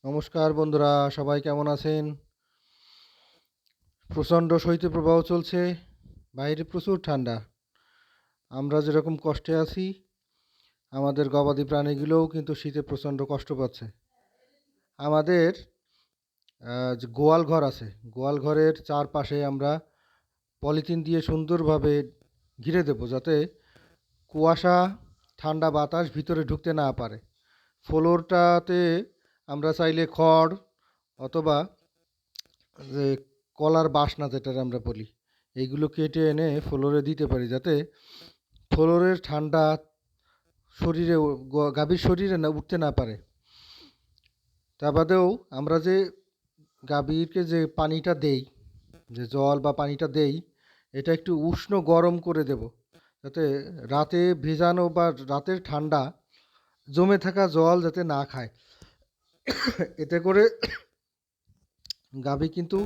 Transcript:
নমস্কার বন্ধুরা, সবাই কেমন আছেন? প্রচণ্ড শৈত্যপ্রবাহ চলছে, বাইরে প্রচুর ঠান্ডা। আমরা যেরকম কষ্টে আছি, আমাদের গবাদি প্রাণীগুলোও কিন্তু শীতে প্রচণ্ড কষ্ট পাচ্ছে। আমাদের যে গোয়াল ঘর আছে, গোয়াল ঘরের চারপাশে আমরা পলিথিন দিয়ে সুন্দরভাবে ঘিরে দেবো, যাতে কুয়াশা ঠান্ডা বাতাস ভিতরে ঢুকতে না পারে। ফ্লোরটাতে আমরা চাইলে খড় অথবা যে কলার বাসনা যেটা আমরা বলি, এইগুলো কেটে এনে ফ্লোরে দিতে পারি, যাতে ফ্লোরের ঠান্ডা শরীরে গাভীর শরীরে না উঠতে না পারে। তা বাদেও আমরা যে গাভীরকে যে পানিটা দেই, যে জল বা পানিটা দেই, এটা একটু উষ্ণ গরম করে দেব, যাতে রাতে ভেজানো বা রাতের ঠান্ডা জমে থাকা জল যাতে না খায়। এতে করে গাভী কিন্তু